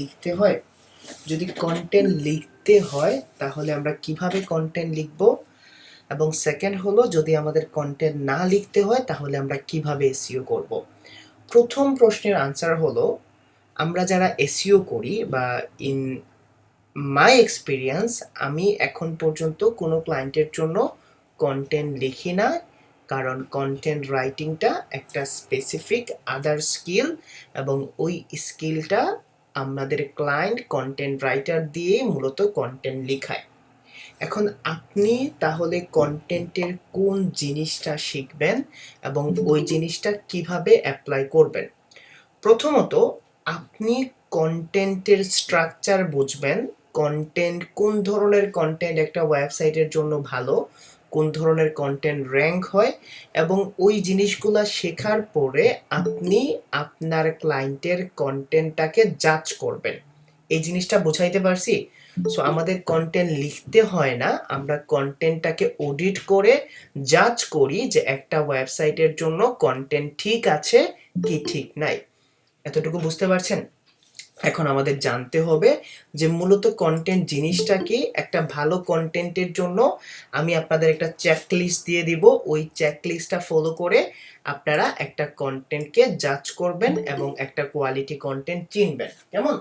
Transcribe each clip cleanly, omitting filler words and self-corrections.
লিখতে হয়। যদি কন্টেন্ট লিখতে হয় তাহলে আমরা কিভাবে কন্টেন্ট লিখব, এবং সেকেন্ড হলো যদি আমাদের কন্টেন্ট না লিখতে হয় তাহলে আমরা কিভাবে এসইও করব। প্রথম প্রশ্নের আনসার হলো, আমরা যারা এসইও করি বা ইন মাই এক্সপিরিয়েন্স, আমি এখন পর্যন্ত কোনো ক্লায়েন্টের জন্য কন্টেন্ট লিখি না, কারণ কন্টেন্ট রাইটিংটা একটা স্পেসিফিক আদার স্কিল, এবং ওই স্কিলটা আমাদের ক্লায়েন্ট কন্টেন্ট রাইটার দিয়ে মূলত কন্টেন্ট লিখায়। এখন আপনি তাহলে কন্টেন্টের কোন জিনিসটা শিখবেন এবং ওই জিনিসটা কিভাবে অ্যাপ্লাই করবেন। প্রথমত আপনি কন্টেন্টের স্ট্রাকচার বুঝবেন, কন্টেন্ট কোন ধরনের কন্টেন্ট একটা ওয়েবসাইটের জন্য ভালো, কোন ধরনের কন্টেন্ট র্যাঙ্ক হয়, এবং ওই জিনিসগুলো শেখার পরে আপনি আপনার ক্লায়েন্টের কন্টেন্টটাকে জাজ করবেন। এই জিনিসটা বুঝাইতে পারছি? সো আমাদের কন্টেন্ট লিখতে হয় না, আমরা কন্টেন্টটাকে অডিট করে জাজ করি যে একটা ওয়েবসাইটের জন্য কন্টেন্ট ঠিক আছে কি ঠিক নাই। এতটুকু বুঝতে পারছেন? এখন আমাদের জানতে হবে যে মূলত কন্টেন্ট জিনিসটা কি। একটা ভালো কন্টেন্টের জন্য আমি আপনাদের একটা চেকলিস্ট দিয়ে দিব, ওই চেকলিস্টটা ফলো করে আপনারা একটা কন্টেন্টকে জাজ করবেন এবং একটা কোয়ালিটি কন্টেন্ট চিনবেন। কেমন?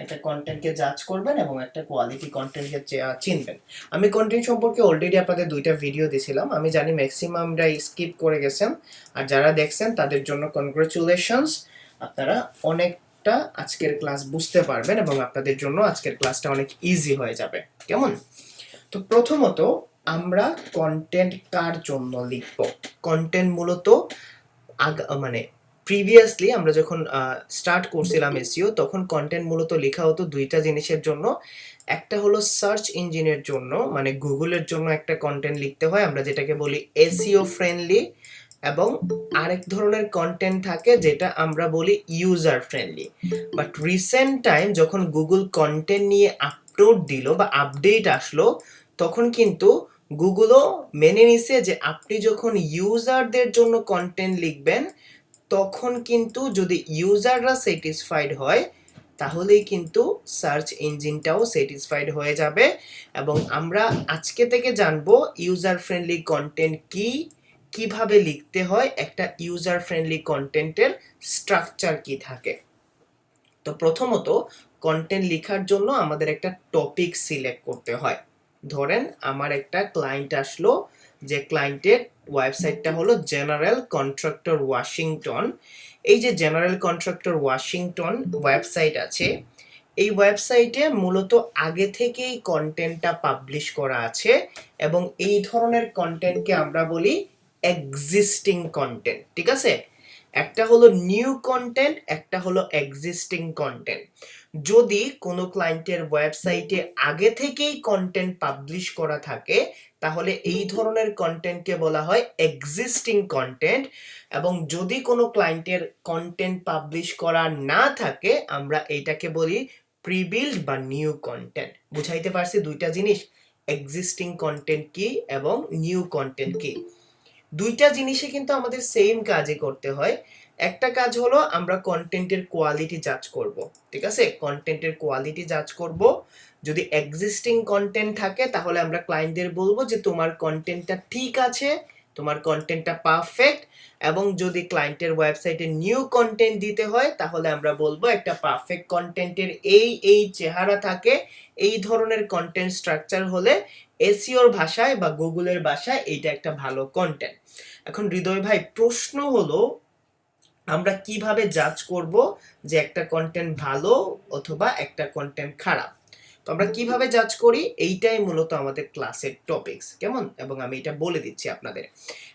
একটা কন্টেন্টকে জাজ করবেন এবং একটা কোয়ালিটি কন্টেন্টকে চিনবেন। আমি কন্টেন্ট সম্পর্কে অলরেডি আপনাদের দুইটা ভিডিও দিয়েছিলাম, আমি জানি ম্যাক্সিমামরা স্কিপ করে গেছেন, আর যারা দেখছেন তাদের জন্য কনগ্রাচুলেশনস। আপনারা অনেকটা আজকের ক্লাস বুঝতে পারবেন এবং আপনাদের জন্য আজকের ক্লাসটা অনেক ইজি হয়ে যাবে। কেমন? তো প্রথমত আমরা কন্টেন্ট কার জন্য লিখব। কন্টেন্ট মূলত মানে প্রিভিয়াসলি আমরা যখন স্টার্ট করছিলাম এসইও, তখন কন্টেন্ট মূলত লেখা হতো দুইটা জিনিসের জন্য। একটা হলো সার্চ ইঞ্জিনের জন্য, মানে গুগলের জন্য একটা কন্টেন্ট লিখতে হয়, আমরা যেটাকে বলি এসইও ফ্রেন্ডলি, এবং আরেক ধরনের কন্টেন্ট থাকে যেটা আমরা বলি user friendly. But recent time যখন গুগল কন্টেন্ট নিয়ে আপলোড দিল বা আপডেট আসলো, তখন কিন্তু গুগলও মেনে নিছে যে আপনি যখন ইউজারদের জন্য কন্টেন্ট লিখবেন, তখন কিন্তু যদি ইউজাররা স্যাটিসফাইড হয় তাহলেই কিন্তু সার্চ ইঞ্জিনটাও স্যাটিসফাইড হয়ে যাবে। এবং আমরা আজকে থেকে জানবো ইউজার ফ্রেন্ডলি কন্টেন্ট কি, কিভাবে লিখতে হয়, একটা ইউজার ফ্রেন্ডলি কন্টেন্টের স্ট্রাকচার কি থাকে। তো প্রথমত কন্টেন্ট লেখার জন্য আমাদের একটা টপিক সিলেক্ট করতে হয়। ধরেন আমার একটা ক্লায়েন্ট আসলো, যে ক্লায়েন্টের ওয়েবসাইটটা হলো জেনারেল কন্ট্রাক্টর ওয়াশিংটন। এই যে জেনারেল কন্ট্রাক্টর ওয়াশিংটন ওয়েবসাইট আছে, এই ওয়েবসাইটে মূলত আগে থেকেই কন্টেন্টটা পাবলিশ করা আছে, এবং এই ধরনের কন্টেন্টকে আমরা বলি এক্সিস্টিং কন্টেন্ট। ঠিক আছে? একটা হলো নিউ কন্টেন্ট, একটা হলো এক্সিস্টিং কন্টেন্ট। যদি কোনো ক্লায়েন্টের ওয়েবসাইটে আগে থেকেই কন্টেন্ট পাবলিশ করা থাকে তাহলে এই ধরনের কন্টেন্টকে বলা হয় এক্সিস্টিং কন্টেন্ট, এবং যদি কোনো ক্লায়েন্টের কন্টেন্ট পাবলিশ করা না থাকে আমরা এইটাকে বলি প্রিবিল্ড বা নিউ কন্টেন্ট। বুঝাইতে পারছি দুইটা জিনিস, এক্সিস্টিং কন্টেন্ট কি এবং নিউ কন্টেন্ট কি। দুইটা জিনিসে কিন্তু আমাদের সেম কাজই করতে হয়। একটা কাজ হলো আমরা কন্টেন্টের কোয়ালিটি জাজ করব। ঠিক আছে? কন্টেন্টের কোয়ালিটি জাজ করব। যদি এক্সিস্টিং কন্টেন্ট থাকে তাহলে আমরা ক্লায়েন্টদের বলবো যে তোমার কন্টেন্টটা ঠিক আছে, তোমার কন্টেন্টটা পারফেক্ট। এবং যদি ক্লায়েন্টের ওয়েবসাইটে নিউ কন্টেন্ট দিতে হয় তাহলে আমরা বলবো একটা পারফেক্ট কন্টেন্টের এই চেহারা থাকে, এই ধরনের কন্টেন্ট স্ট্রাকচার হলে এসইওর ভাষায় বা গুগলের ভাষায় এইটা একটা ভালো কন্টেন্ট। এখন হৃদয় ভাই, প্রশ্ন হলো আমরা কিভাবে জাজ করব যে একটা কন্টেন্ট ভালো অথবা একটা কন্টেন্ট খারাপ। তো আমরা কিভাবে জাজ করি, এইটাই মূলত আমাদের ক্লাসের টপিকস। কেমন? এবং আমি এটা বলে দিচ্ছি আপনাদের।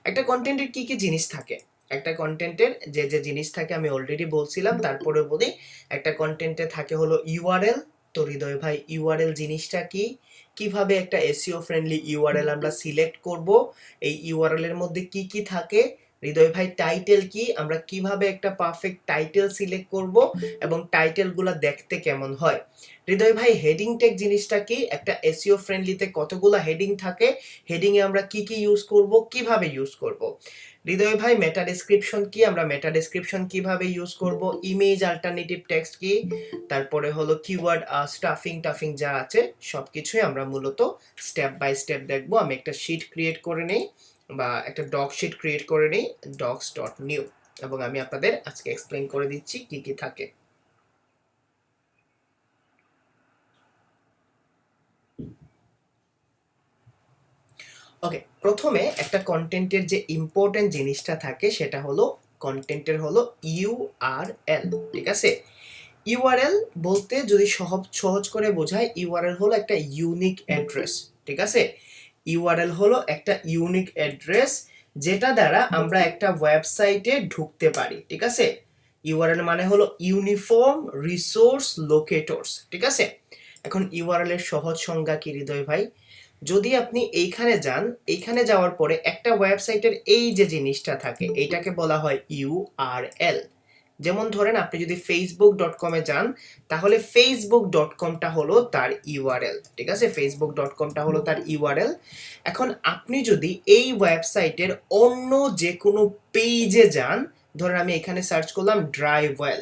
একটা কন্টেন্টের কি কি জিনিস থাকে, একটা কন্টেন্টের যে যে জিনিস থাকে আমি অলরেডি বলছিলাম, তারপরে বলি। একটা কন্টেন্টে থাকে হলো ইউআরএল। তো হৃদয় ভাই, ইউআরএল জিনিসটা কি, কিভাবে একটা এসইও ফ্রেন্ডলি ইউআরএল আমরা সিলেক্ট করব, এই ইউআরএল এর মধ্যে কি কি থাকে, হৃদয় ভাই টাইটেল কি, আমরা কিভাবে একটা পারফেক্ট টাইটেল সিলেক্ট করব এবং টাইটেলগুলো দেখতে কেমন হয়। হৃদয় ভাই হেডিং ট্যাগ জিনিসটা কি, একটা এসইও ফ্রেন্ডলিতে কতগুলো হেডিং থাকে, হেডিং এ আমরা কি কি ইউজ করব, কিভাবে ইউজ করব। হৃদয় ভাই মেটা ডেসক্রিপশন কি, আমরা মেটা ডেসক্রিপশন কিভাবে ইউজ করব, ইমেজ অল্টারনেটিভ টেক্সট কি, তারপরে হলো কিওয়ার্ড স্টাফিং টাফিং যা আছে সবকিছুই আমরা মূলত স্টেপ বাই স্টেপ দেখব। আমি একটা শীট ক্রিয়েট করে নেই বা একটা ডক শিট ক্রিয়েট করে নেই, docs.new, এবং আমি আপনাদের আজকে এক্সপ্লেইন করে দিচ্ছি কি কি থাকে। ওকে, প্রথমে একটা কন্টেন্টের যে ইম্পর্টেন্ট জিনিসটা থাকে সেটা হলো কন্টেন্টের হলো ইউআরএল। ঠিক আছে, ইউআরএল বলতে যদি সহজ করে বোঝায়, ইউআরএল হলো একটা ইউনিক অ্যাড্রেস। ঠিক আছে, ইউআরএল হলো একটা ইউনিক অ্যাড্রেস যেটা দ্বারা আমরা একটা ওয়েবসাইটে ঢুকতে পারি। ঠিক আছে, ইউআরএল মানে হলো ইউনিফর্ম রিসোর্স লোকেটরস। ঠিক আছে, এখন ইউআরএল এর সহজ সংজ্ঞা কি হৃদয় ভাই, যদি আপনি এইখানে যান, এইখানে যাওয়ার পরে একটা ওয়েবসাইটের এই যে জিনিসটা থাকে এইটাকে বলা হয় ইউআরএল। যেমন ধরেন আপনি যদি facebook.com এ যান তাহলে facebook.com-টা হলো তার ইউআরএল। ঠিক আছে, facebook.com-টা হলো তার ইউআরএল। এখন আপনি যদি এই ওয়েবসাইটের অন্য যে কোনো পেজে যান, ধরেন আমি এখানে সার্চ করলাম ড্রাইভওয়েল,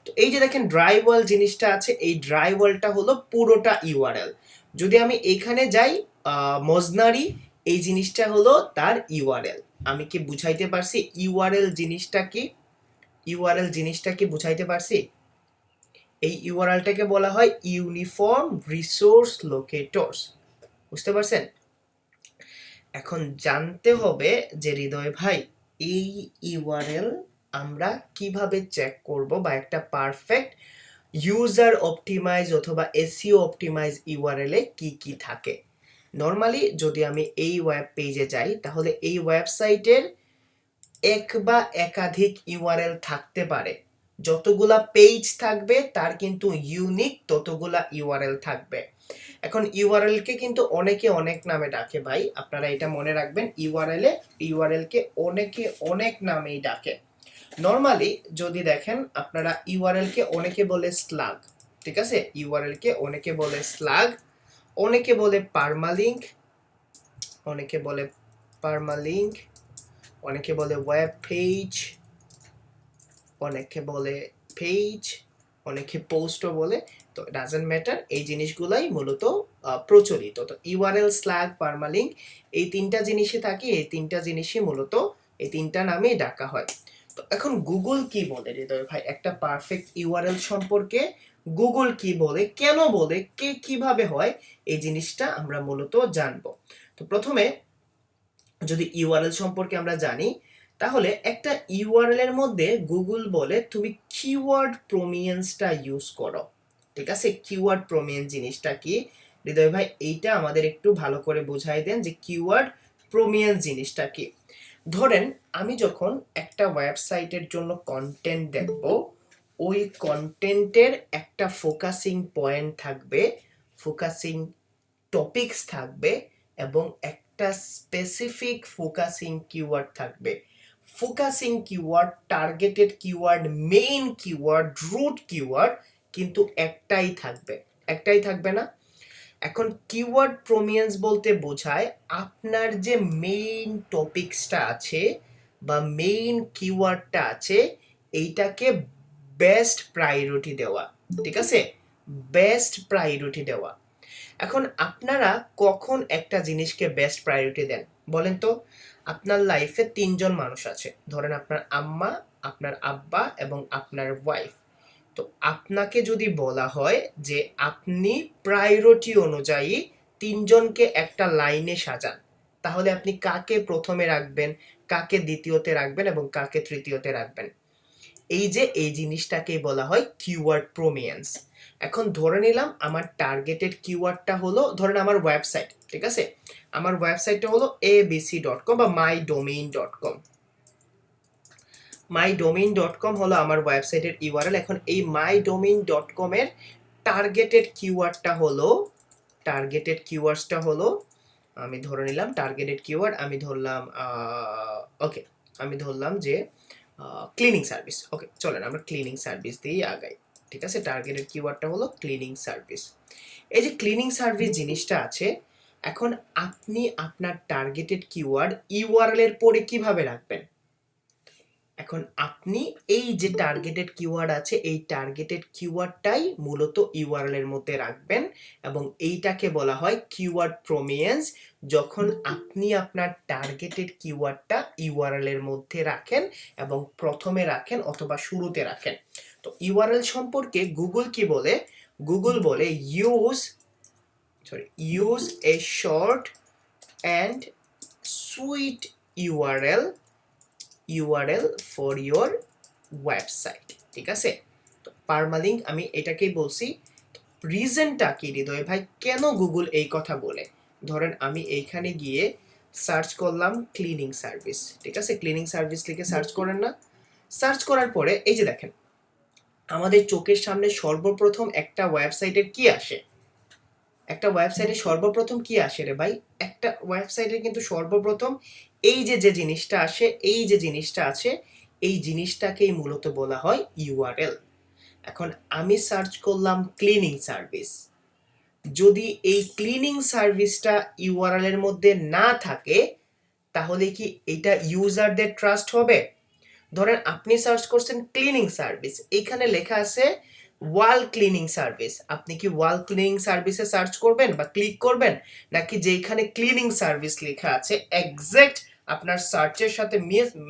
তো এই যে দেখেন ড্রাইভওয়েল জিনিসটা আছে, এই ড্রাইভওয়েলটা হলো পুরোটা ইউআরএল। যদি আমি এখানে যাই মজনারি, এই জিনিসটা হলো তার ইউআরএল। আমি কি বুঝাইতে পারছি ইউআরএল জিনিসটা কি, ইউআরএল জিনিসটা কি বুঝাইতে পারছি? এই ইউআরএলটাকে বলা হয় ইউনিফর্ম রিসোর্স লোকেটরস। বুঝতে পারছেন? এখন জানতে হবে যে হৃদয় ভাই এই ইউআরএল আমরা কিভাবে চেক করব, বা একটা পারফেক্ট ইউজার অপটিমাইজ অথবা এসইও অপটিমাইজ ইউআরএল এ কি কি থাকে। নরমালি যদি আমি এই ওয়েব পেজে যাই তাহলে এই ওয়েবসাইটের এক বা একাধিক ইউআরএল থাকতে পারে। যতগুলা পেজ থাকবে তার কিন্তু ইউনিক ততগুলা ইউআরএল থাকবে। এখন ইউআরএল কে কিন্তু অনেকে অনেক নামে ডাকে ভাই, আপনারা এটা মনে রাখবেন, ইউআরএল কে অনেকে অনেক নামেই ডাকে। নরমালি যদি দেখেন আপনারা ইউআরএল কে অনেকে বলে স্লাগ। ঠিক আছে, ইউআরএল কে অনেকে বলে স্লাগ, অনেকে বলে পারমালিঙ্ক, অনেকে বলে পারমালিঙ্ক, অনেকে বলে ওয়েব পেজ, অনেকে বলে পেজ, অনেকে পোস্টও বলে। তো ডাজন্ট ম্যাটার, এই জিনিসগুলাই মূলত প্রচলিত। তো ইউআরএল, স্ল্যাগ, পারমালিঙ্ক এই তিনটা জিনিসই থাকে, এই তিনটা জিনিসই মূলত এই তিনটা নামেই ডাকা হয়। তো এখন গুগল কি বলে হৃদয় ভাই একটা পারফেক্ট ইউআরএল সম্পর্কে, গুগল কি বলে, কেন বলে, কে কিভাবে হয়, এই জিনিসটা আমরা মূলত জানবো। তো প্রথমে যদি ইউআরএল সম্পর্কে আমরা জানি তাহলে একটা ইউআরএল এর মধ্যে গুগল বলে তুমি কিওয়ার্ড প্রমিনেন্সটা ইউজ করো। ঠিক আছে, কিওয়ার্ড প্রমিনেন্স জিনিসটা কি হৃদয় ভাই, এইটা আমাদের একটু ভালো করে বোঝাই দেন যে কিওয়ার্ড প্রমিনেন্স জিনিসটা কি। ধরেন আমি যখন একটা ওয়েবসাইটের জন্য কন্টেন্ট দেখব, ওই কন্টেন্টের একটা ফোকাসিং পয়েন্ট থাকবে, ফোকাসিং টপিকস থাকবে এবং একটা স্পেসিফিক ফোকাসিং কিওয়ার্ড থাকবে। Focusing keyword, targeted keyword, main keyword, root keyword কিন্তু একটাই থাকবে, একটাই থাকবে না। এখন কিওয়ার্ড প্রমিনেন্স বলতে বোঝায় আপনার যে মেইন টপিকসটা আছে বা মেইন কিওয়ার্ডটা আছে এইটাকে বেস্ট প্রায়োরিটি দেওয়া। ঠিক আছে, বেস্ট প্রায়োরিটি দেওয়া। এখন আপনারা কখন একটা জিনিসকে বেস্ট প্রায়োরিটি দেন বলেন তো? আপনার লাইফে তিনজন মানুষ আছে, ধরেন আপনার আম্মা, আপনার আব্বা এবং আপনার ওয়াইফ। তো আপনাকে যদি বলা হয় যে আপনি প্রায়োরিটি অনুযায়ী তিনজনকে একটা লাইনে সাজান, তাহলে আপনি কাকে প্রথমে রাখবেন, কাকে দ্বিতীয়তে রাখবেন এবং কাকে তৃতীয়তে রাখবেন? এই যে এই জিনিসটাকেই বলা হয় কিওয়ার্ড প্রমিনেন্স। এখন ধরে নিলাম আমার টার্গেটেড কিওয়ার্ডটা হলো, ধরেন আমার ওয়েবসাইট, ঠিক আছে, আমার ওয়েবসাইটটা হলো abc.com বা mydomain.com। mydomain.com হলো আমার ওয়েবসাইটের ইউআরএল। এখন এই mydomain.com এর টার্গেটেড কিওয়ার্ডটা হলো, টার্গেটেড কিওয়ার্ডসটা হলো, আমি ধরে নিলাম টার্গেটেড কিওয়ার্ড, আমি ধরলাম ওকে আমি ধরলাম যে ক্লিনিং সার্ভিস। ওকে, চলেন আমরা ক্লিনিং সার্ভিস দিয়েই আগাই। ঠিক আছে, টার্গেটেড কিওয়ার্ডটা হলো ক্লিনিং সার্ভিস। এই যে ক্লিনিং সার্ভিস জিনিসটা আছে, এখন আপনি আপনার টার্গেটেড কিওয়ার্ড ইউআরএল এর পরে কিভাবে রাখবেন? এখন আপনি এই যে টার্গেটেড কিওয়ার্ড আছে, এই টার্গেটেড কিওয়ার্ডটাই মূলত ইউআরএল এর মধ্যে রাখবেন, এবং এইটাকে বলা হয় কিওয়ার্ড প্রমিনেন্স। যখন আপনি আপনার টার্গেটেড কিওয়ার্ডটা ইউআরএল এর মধ্যে রাখেন এবং প্রথমে রাখেন অথবা শুরুতে রাখেন। তো ইউআরএল সম্পর্কে গুগল কি বলে? গুগল বলে use a short and sweet URL for your website। ঠিক আছে, তো পারমালিঙ্ক আমি এটাকেই বলছি। রিজনটা কি হৃদয় ভাই, কেন গুগল এই কথা বলে? ধরেন আমি এইখানে গিয়ে সার্চ করলাম ক্লিনিং সার্ভিস। ঠিক আছে, ক্লিনিং সার্ভিস লিখে সার্চ করেন না? সার্চ করার পরে এই যে দেখেন, আমাদের চোখের সামনে সর্বপ্রথম একটা ওয়েবসাইটের কি আসে? একটা ওয়েবসাইটে সর্বপ্রথম কি আসে রে ভাই? একটা ওয়েবসাইটে কিন্তু সর্বপ্রথম এই যে যে জিনিসটা আসে, এই যে জিনিসটা আছে, এই জিনিসটাকেই মূলত বলা হয় ইউআরএল। এখন আমি সার্চ করলাম ক্লিনিং সার্ভিস, যদি এই ক্লিনিং সার্ভিসটা ইউআরএল এর মধ্যে না থাকে, তাহলে কি এটা ইউজারদের ট্রাস্ট হবে? ধরেন আপনি সার্চ করছেন ক্লিনিং সার্ভিস, এইখানে লেখা আছে ওয়াল ক্লিনিং সার্ভিস, আপনি কি ওয়াল ক্লিনিং সার্ভিসে সার্চ করবেন বা ক্লিক করবেন, নাকি যেখানে ক্লিনিং সার্ভিস লেখা আছে এক্সাক্ট আপনার সার্চের সাথে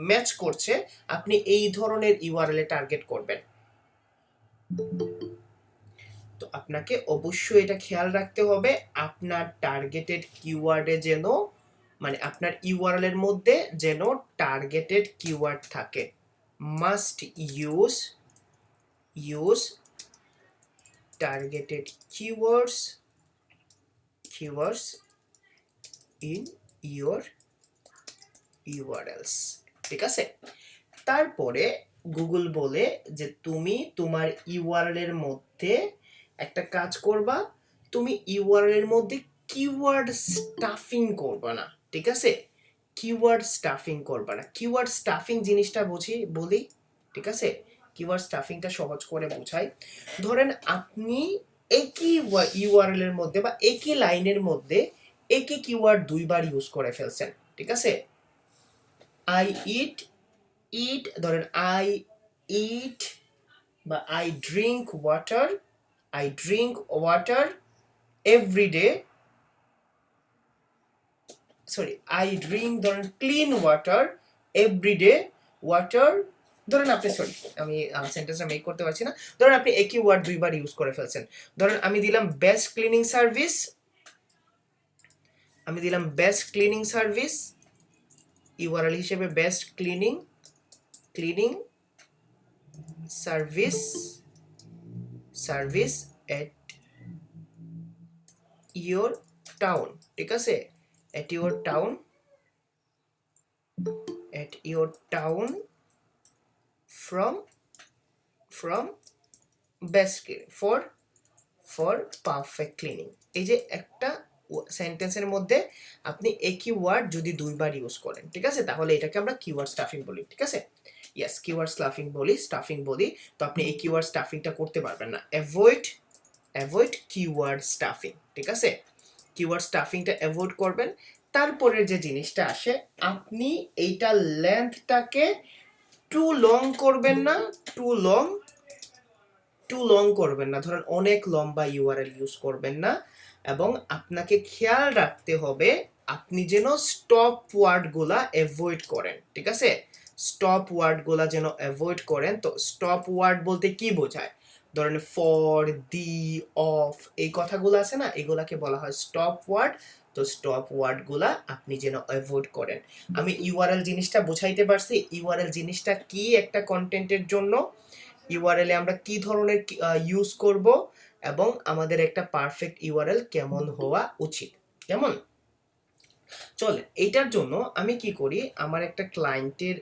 ম্যাচ করছে, আপনি এই ধরনের ইউআরএল এ টার্গেট করবেন? তো আপনাকে অবশ্যই এটা খেয়াল রাখতে হবে, আপনার টার্গেটেড কিওয়ার্ডে যেন, মানে আপনার ইউআরএল এর মধ্যে যেন টার্গেটেড কিওয়ার্ড থাকে। Must use targeted keywords in your URLs। ঠিক আছে, তারপরে গুগল বলে যে তুমি তোমার ইউআরএল এর মধ্যে একটা কাজ করবা, তুমি ইউআরএল এর মধ্যে কিওয়ার্ড স্টাফিং করবা না। ঠিক আছে, কিওয়ার্ড স্টাফিং করবা না। কিওয়ার্ড স্টাফিং জিনিসটা বলি। ঠিক আছে, কিওয়ার্ড স্টাফিংটা সহজ করে বোঝাই। ধরেন আপনি একই ইউআরএল এর মধ্যে বা একই লাইনের মধ্যে একই কিওয়ার্ড দুইবার ইউজ করে ফেলছেন। ঠিক আছে, আই ইট, ধরেন আই ইট বা I drink water every day, I drink ধরেন ক্লিন ওয়াটার এভরিডে ওয়াটার, ধরেন আপনি আমি সেন্টেন্সটা মেক করতে পারছি না, ধরেন আপনি একই ওয়ার্ড দুইবার ইউজ করে ফেলছেন। ধরেন আমি দিলাম বেস্ট ক্লিনিং সার্ভিস, ইউআরএল হিসেবে best cleaning service at your town. ঠিক আছে, at your town from best for perfect cleaning। এই যে একটা সেন্টেন্সের মধ্যে আপনি একই ওয়ার্ড যদি দুইবার ইউজ করেন, ঠিক আছে, তাহলে এটাকে আমরা কিওয়ার্ড স্টাফিং বলি। ঠিক আছে, ইয়েস, কিওয়ার্ড স্টাফিং বলি। তো আপনি এই কিওয়ার্ড স্টাফিংটা করতে পারবেন না, অ্যাভয়েড কিওয়ার্ড স্টাফিং। ঠিক আছে, কিওয়ার্ড স্টাফিংটা অ্যাভয়েড করবেন। তারপরে যে জিনিসটা আসে, আপনি এইটা লেন্থটাকে টু লং করবেন না, ধরেন অনেক লম্বা ইউআরএল ইউজ করবেন না, এবং আপনাকে খেয়াল রাখতে হবে আপনি যেন স্টপ ওয়ার্ডগুলা অ্যাভয়েড করেন। ঠিক আছে, স্টপ ওয়ার্ডগুলা যেন অ্যাভয়েড করেন। তো স্টপ ওয়ার্ড বলতে কি বোঝায়? ধরেন ফর, দি, অফ, এই কথাগুলো আছে না, এগুলাকে বলা হয় স্টপ ওয়ার্ড। তো স্টপ ওয়ার্ডগুলা আপনি যেন অ্যাভয়েড করেন। আমি ইউআরএল জিনিসটা বোঝাইতে পারছি। ইউআরএল জিনিসটা কি একটা কন্টেন্টের জন্য, ইউআরএল এ আমরা কি ধরনের ইউজ করব, এবং আমাদের একটা পারফেক্ট ইউআরএল কেমন হওয়া উচিত, কেমন? চলেন এইটার জন্য আমি কি করি, আমার একটা ক্লায়েন্টের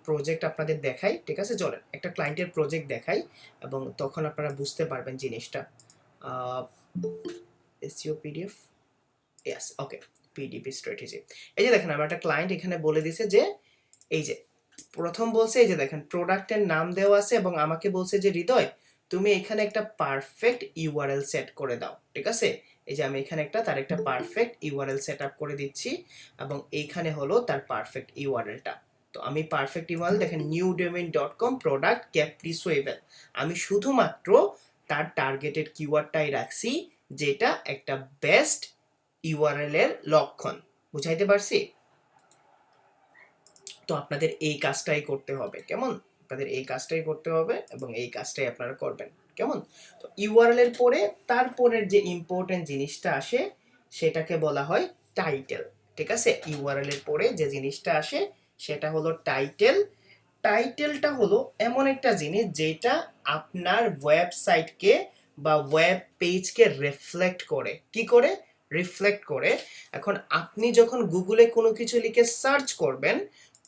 প্রজেক্ট আপনাদের দেখাই। ঠিক আছে, চলেন একটা ক্লায়েন্টের প্রজেক্ট দেখাই, এবং তখন আপনারা বুঝতে পারবেন জিনিসটা। এসইও পিডিএফ, ইয়েস, ওকে, পিডিপি স্ট্র্যাটেজি। এই যে দেখেন, আমার একটা ক্লায়েন্ট এখানে বলে দিছে যে এই যে প্রথম বলছে এই যে দেখেন প্রোডাক্টের নাম দেওয়া আছে এবং আমাকে বলছে যে হৃদয় তুমি এখানে একটা পারফেক্ট ইউআরএল সেট করে দাও, ঠিক আছে? এই যে আমি এখানে তার একটা পারফেক্ট ইউআরএল সেট আপ করে দিচ্ছি এবং এইখানে হলো তার পারফেক্ট ইউআরএলটা। তো আমি পারফেক্ট ইউআরএল দেখেন newdomain.com প্রোডাক্ট ক্যাপ্রিসোয়েবল, আমি শুধুমাত্র তার টার্গেটেড কিওয়ার্ডটাই রাখছি, যেটা একটা বেস্ট ইউআরএল এর লক্ষণ। বুঝাইতে পারছি? তো আপনাদের এই কাজটাই করতে হবে, কেমন? আপনাদের এই কাজটাই করতে হবে এবং এই কাজটাই আপনারা করবেন, কেমন? তো ইউআরএল এর পরে তারপরের যে ইম্পর্টেন্ট জিনিসটা আসে সেটাকে বলা হয় টাইটেল, ঠিক আছে? ইউআরএল এর পরে যে জিনিসটা আসে সেটা হলো টাইটেল। টাইটেলটা হলো এমন একটা জিনিস যেটা আপনার ওয়েবসাইটকে বা ওয়েব পেজকে রিফ্লেক্ট করে। কি করে? রিফ্লেক্ট করে। এখন আপনি যখন গুগলে কোনো কিছু লিখে সার্চ করবেন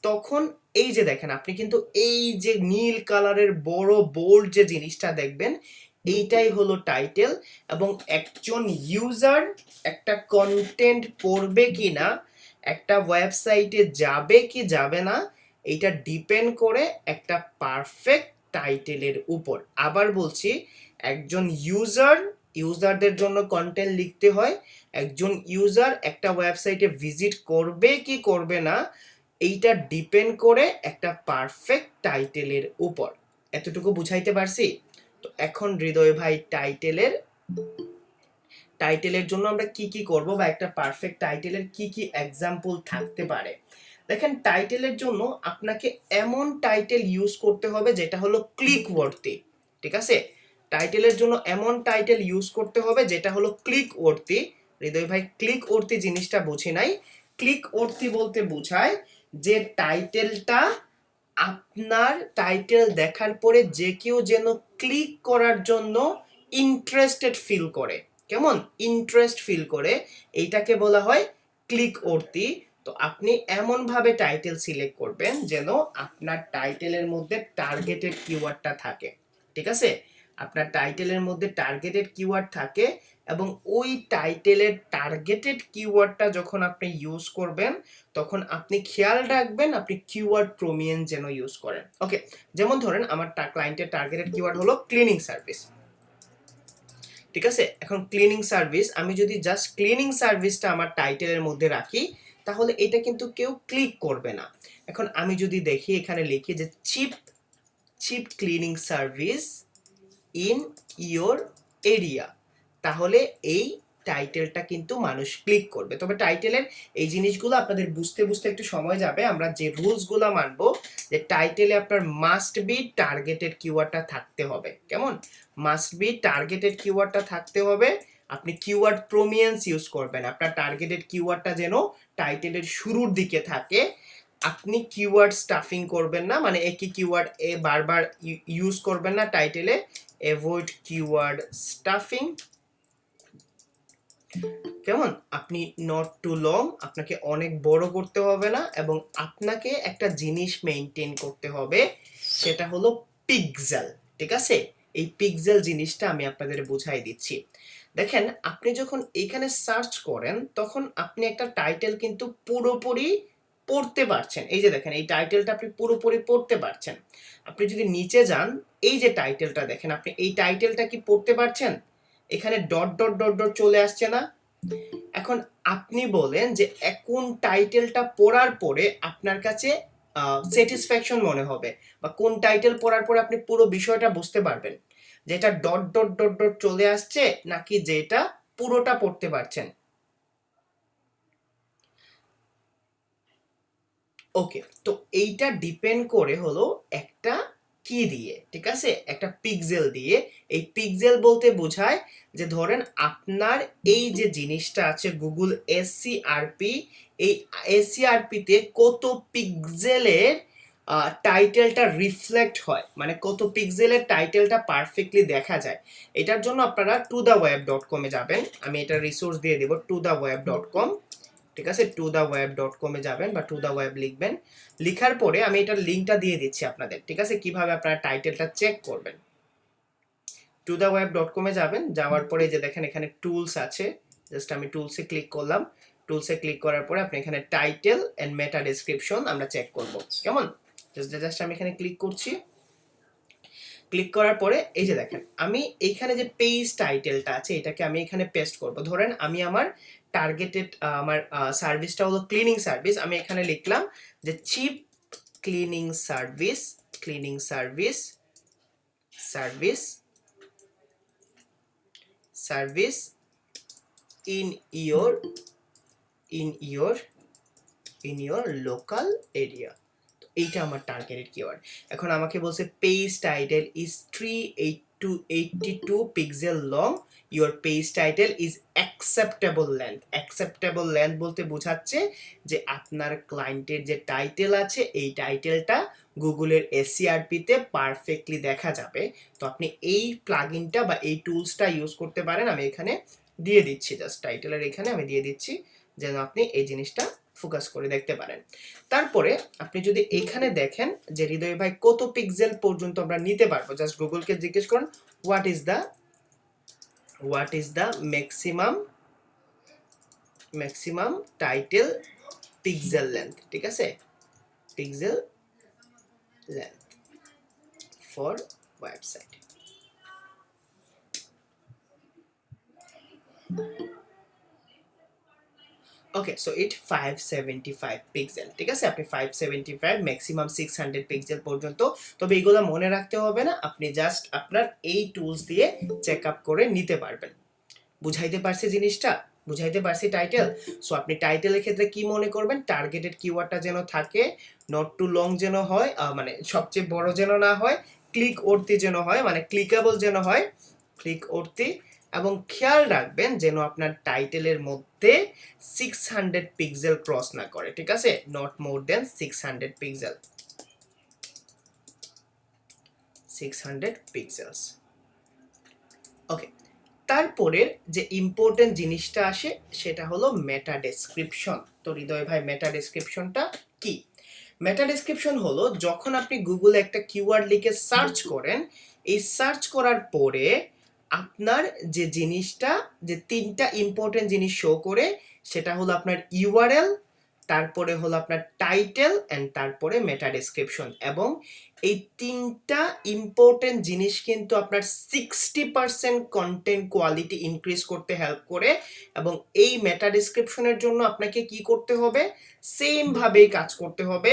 তখন এই যে দেখেন আপনি কিন্তু এই যে নীল কালারের বড় বোল্ড যে জিনিসটা দেখবেন এইটাই হলো টাইটেল। এবং একজন ইউজার একটা কন্টেন্ট পড়বে কি না, একটা ওয়েবসাইটে যাবে কি যাবে না, এইটা ডিপেন্ড করে একটা পারফেক্ট টাইটেলের উপর। আবার বলছি, একজন ইউজারদের জন্য কন্টেন্ট লিখতে হয়। একজন ইউজার একটা ওয়েবসাইটে ভিজিট করবে কি করবে না এইটা ডিপেন্ড করে একটা পারফেক্ট টাইটেলের উপর। এতটুকু বুঝাইতে পারছি? তো এখন হৃদয় ভাই টাইটেলের জন্য আমরা কি কি করব বা একটা পারফেক্ট টাইটেলের কি কি এক্সাম্পল থাকতে পারে। দেখেন টাইটেলের জন্য আপনাকে এমন টাইটেল ইউজ করতে হবে যেটা হলো ক্লিক ওয়ার্থি, ঠিক আছে? টাইটেলের জন্য এমন টাইটেল ইউজ করতে হবে যেটা হলো ক্লিক ওয়ার্থি। হৃদয় ভাই ক্লিক ওয়ার্থি জিনিসটা বুঝি নাই। ক্লিক ওয়ার্থি বলতে বোঝায় যে টাইটেলটা আপনার টাইটেল দেখার পরে যে কেউ যেন ক্লিক করার জন্য ইন্টারেস্টেড ফিল করে, কেমন? ইন্টারেস্ট ফিল করে, এইটাকে বলা হয় ক্লিক ওর্তি। তো আপনি এমন ভাবে টাইটেল সিলেক্ট করবেন যেন আপনার টাইটেলের মধ্যে টার্গেটেড কিওয়ার্ডটা থাকে, ঠিক আছে? আপনার টাইটেলের মধ্যে টার্গেটেড কিওয়ার্ড থাকে এবং ওই টাইটেলের টার্গেটেড কিওয়ার্ডটা যখন আপনি ইউজ করবেন তখন আপনি খেয়াল রাখবেন আপনি কিওয়ার্ড প্রমিনেন্ট যেন ইউজ করেন। ওকে, যেমন ধরেন আমার ক্লায়েন্টের টার্গেটেড কিওয়ার্ড হলো ক্লিনিং সার্ভিস, ঠিক আছে? এখন ক্লিনিং সার্ভিস, আমি যদি জাস্ট ক্লিনিং সার্ভিসটা আমার টাইটেলের মধ্যে রাখি তাহলে এটা কিন্তু কেউ ক্লিক করবে না। এখন আমি যদি দেখি এখানে লিখি যে cheap cheap cleaning service in your area, তাহলে এই টাইটেলটা কিন্তু মানুষ ক্লিক করবে। তবে টাইটেলের এই জিনিসগুলো আপনাদের বুঝতে বুঝতে একটু সময় যাবে। আমরা যে রুলসগুলো মানবো যে টাইটেলে আপনার মাস্ট বি টার্গেটেড কিওয়ার্ডটা থাকতে হবে, কেমন? মাস্ট বি টার্গেটেড কিওয়ার্ডটা থাকতে হবে। আপনি কিওয়ার্ড প্রমিনেন্স ইউজ করবেন, আপনার টার্গেটেড কিওয়ার্ডটা যেন টাইটেলের শুরুর দিকে থাকে। আপনি কিওয়ার্ড স্টাফিং করবেন না, মানে একই কিওয়ার্ড বারবার ইউজ করবেন না টাইটেলে। অ্যাভয়েড কিওয়ার্ড স্টাফিং, কেমন? আপনি নট টু লং, আপনাকে অনেক বড় করতে হবে না এবং আপনাকে একটা জিনিস মেইনটেইন করতে হবে, সেটা হলো পিক্সেল, ঠিক আছে? এই পিক্সেল জিনিসটা আমি আপনাদের বুঝাই দিচ্ছি। দেখেন আপনি যখন এখানে সার্চ করেন তখন আপনি একটা টাইটেল কিন্তু পুরোপুরি পড়তে পারছেন। এই যে দেখেন এই টাইটেলটা আপনি পুরোপুরি পড়তে পারছেন। আপনি যদি নিচে যান, এই যে টাইটেলটা দেখেন, আপনি এই টাইটেলটা কি পড়তে পারছেন? এখানে ডট ডট ডট ডট চলে আসছে না? এখন আপনি বলেন যে এখন টাইটেলটা পড়ার পরে আপনার কাছে স্যাটিসফ্যাকশন মনে হবে বা কোন টাইটেল পড়ার পরে আপনি পুরো বিষয়টা বুঝতে পারবেন, যেটা ডট ডট ডট ডট চলে আসছে নাকি যেটা পুরোটা পড়তে পারছেন? ওকে, তো এইটা ডিপেন্ড করে হলো একটা কি দিয়ে, ঠিক আছে? একটা পিক্সেল দিয়ে। এই পিক্সেল বলতে বোঝায় যে ধরেন আপনার এই যে জিনিসটা আছে গুগল এসসিআরপি, এই এসসিআরপি তে কত পিক্সেলের টাইটেলটা রিফ্লেক্ট হয়, মানে কত পিক্সেলের টাইটেলটা পারফেক্টলি দেখা যায়। এটার জন্য আপনারা totheweb.com এ যাবেন, আমি এটা রিসোর্স দিয়ে দেব totheweb.com, ঠিক আছে? totheweb.com এ যাবেন বা totheweb লিখবেন, লিখার পরে আমি এটার লিংকটা দিয়ে দিচ্ছি আপনাদের, ঠিক আছে? কিভাবে আপনারা টাইটেলটা চেক করবেন। totheweb.com এ যাবেন, যাওয়ার পরে যে দেখেন এখানে টুলস আছে, জাস্ট আমি টুলসে ক্লিক করলাম। টুলসে ক্লিক করার পরে আপনি এখানে টাইটেল এন্ড মেটা ডেসক্রিপশন আমরা চেক করব, কেমন? জাস্ট আমি এখানে ক্লিক করছি। ক্লিক করার পরে এই যে দেখেন আমি এইখানে যে পেজ টাইটেলটা আছে এটাকে আমি এখানে পেস্ট করব। ধরেন আমি আমার টার্গেটেড আমার সার্ভিসটা হলো ক্লিনিং সার্ভিস, আমি এখানে লিখলাম যে cheap cleaning service, cleaning service, service, service in your in your in your local area. এইটা আমার টার্গেটেড কিওয়ার্ড। এখন আমাকে বলছে page title is 382 pixel long, your page title is acceptable length. Acceptable length বলতে বোঝাচ্ছে যে আপনার ক্লায়েন্টের যে টাইটেল আছে এই টাইটেলটা গুগলের এসইআরপিতে পারফেক্টলি দেখা যাবে। তো আপনি এই প্লাগইনটা বা এই টুলসটা ইউজ করতে পারেন। আমি এখানে দিয়ে দিচ্ছি, জাস্ট টাইটেলের এখানে আমি দিয়ে দিচ্ছি যেন আপনি এই জিনিসটা ফোকাস করে দেখতে পারেন। তারপরে আপনি যদি এখানে দেখেন যে হৃদয় ভাই কত পিক্সেল পর্যন্ত আমরা নিতে পারবো, জাস্ট গুগলকে জিজ্ঞেস করুন what is the maximum title pixel length, ঠিক আছে, pixel length for website. Okay, so it 575 pixel, ঠিক আছে। আপনি 575 ম্যাক্সিমাম 600 পিক্সেল পর্যন্ত, তবে এগুলো মনে রাখতে হবে না, আপনি জাস্ট আপনার এই টুলস দিয়ে চেক আপ করে নিতে পারবেন। বুঝাইতে পারছি জিনিসটা? বুঝাইতে পারছি টাইটেল? সো আপনি টাইটেলের ক্ষেত্রে কি মনে করবেন, টার্গেটেড কিওয়ার্ডটা যেন থাকে, নট টু লং যেন হয়, মানে সবচেয়ে বড় যেন না হয়, ক্লিক অর্থী যেন হয়, মানে ক্লিকেবল যেন হয়, ক্লিক অর্থী, এবং খেয়াল রাখবেন যেন আপনার টাইটেলের মধ্যে 600 পিক্সেল ক্রস না করে, ঠিক আছে, not more then 600 pixel, 600 pixels. Okay, তারপরে যে ইম্পর্টেন্ট জিনিসটা আসে সেটা হলো মেটা ডেসক্রিপশন। তো হৃদয় ভাই মেটা ডেসক্রিপশনটা কি? মেটা ডেসক্রিপশন হলো যখন আপনি গুগলে একটা কিওয়ার্ড লিখে সার্চ করেন, এই সার্চ করার পরে আপনার যে জিনিসটা, যে তিনটা ইম্পর্টেন্ট জিনিস শো করে, সেটা হলো আপনার ইউআরএল, তারপরে হলো আপনার টাইটেল এন্ড তারপরে মেটা ডেসক্রিপশন। এবং এই তিনটা ইম্পর্টেন্ট জিনিস কিন্তু আপনার 60% কন্টেন্ট কোয়ালিটি ইনক্রিজ করতে হেল্প করে। এবং এই মেটা ডেসক্রিপশনের জন্য আপনাকে কি করতে হবে, সেম ভাবেই কাজ করতে হবে।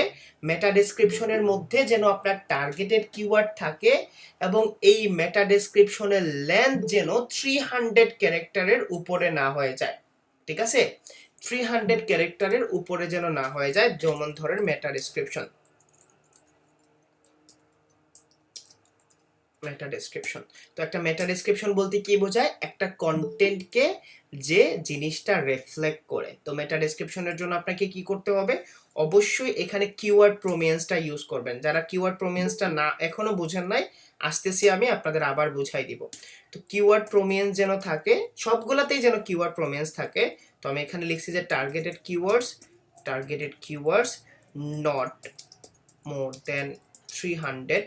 মেটা ডেসক্রিপশনের মধ্যে যেন আপনার টার্গেটেড কিওয়ার্ড থাকে এবং এই মেটা ডেসক্রিপশনের লেন্থ যেন 300 ক্যারেক্টারের উপরে না হয়ে যায়, ঠিক আছে, 300 ক্যারেক্টারের উপরে যেন না হয়ে যায়। যেমন ধরেন মেটা ডেসক্রিপশন, মেটা ডেসক্রিপশন। তো একটা মেটা ডেসক্রিপশন বলতে কি বোঝায়, একটা কন্টেন্টকে যে জিনিসটা রিফ্লেক্ট করে। তো মেটা ডেসক্রিপশনের জন্য আপনাকে কি করতে হবে, অবশ্যই এখানে কিওয়ার্ড প্রমিনেন্সটা ইউজ করবেন। যারা কিওয়ার্ড প্রমিনেন্সটা না এখনো বুঝেন নাই, আসতেছি আমি আপনাদের আবার বুঝাই দিব। তো কিওয়ার্ড প্রমিনেন্স যেন থাকে, সবগুলাতেই যেন কিওয়ার্ড প্রমিনেন্স থাকে। তো আমি এখানে লিখছি যে targeted keywords not more than 300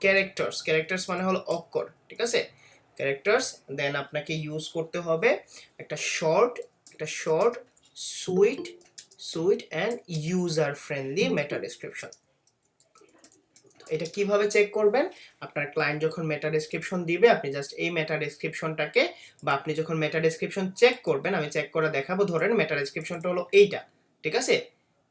characters মানে হলো অক্ষর, ঠিক আছে, ক্যারেক্টার্স। দেন আপনাকে ইউজ করতে হবে একটা short sweet and user friendly meta description. এটা কিভাবে চেক করবেন, আপনার ক্লায়েন্ট যখন মেটা ডেসক্রিপশন দিবে, আপনি জাস্ট এই মেটা ডেসক্রিপশনটাকে, বা আপনি যখন মেটা ডেসক্রিপশন চেক করবেন, আমি চেক করে দেখাবো। ধরেন মেটা ডেসক্রিপশনটা হলো এইটা, ঠিক আছে,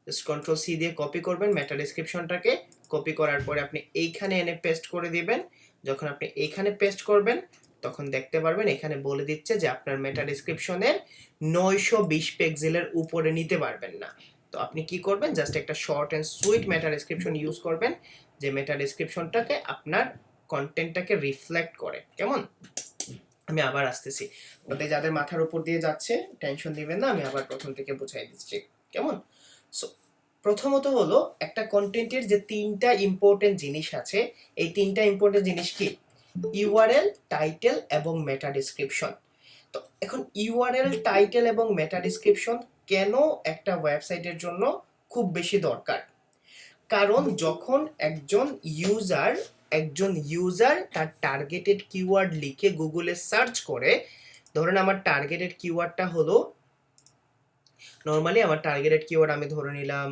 জাস্ট কন্ট্রোল সি দিয়ে কপি করবেন মেটা ডেসক্রিপশনটাকে। কপি করার পরে আপনি এইখানে এনে পেস্ট করে দিবেন। যখন আপনি এইখানে পেস্ট করবেন তখন দেখতে পারবেন এখানে বলে দিচ্ছে যে আপনার মেটা ডেসক্রিপশনের 920 পিক্সেলের উপরে নিতে পারবেন না। তো আপনি কি করবেন, জাস্ট একটা short and sweet meta description use করবেন, যে মেটা ডেসক্রিপশনটাকে আপনার কন্টেন্টটাকে রিফ্লেক্ট করে। কেমন? আমি আবার আসতেছি, ওদের যাদের মাথার উপর দিয়ে যাচ্ছে টেনশন দিবেন না, আমি আবার প্রথম থেকে বুঝাই দিচ্ছি, কেমন? সো প্রথমত হলো একটা কন্টেন্টের যে তিনটা ইম্পর্টেন্ট জিনিস আছে, এই তিনটা ইম্পর্টেন্ট জিনিস কি, ইউআরএল, টাইটেল এবং মেটা ডেসক্রিপশন। তো এখন ইউআরএল, টাইটেল এবং মেটা ডেসক্রিপশন কেন একটা ওয়েবসাইটের জন্য খুব বেশি দরকার? কারণ যখন একজন ইউজার তার টার্গেটেড কিওয়ার্ড লিখে গুগলে সার্চ করে, ধরেন আমার টার্গেটেড কিওয়ার্ডটা হলো নর্মালি আমার টার্গেটেড কিওয়ার্ড আমি ধরে নিলাম,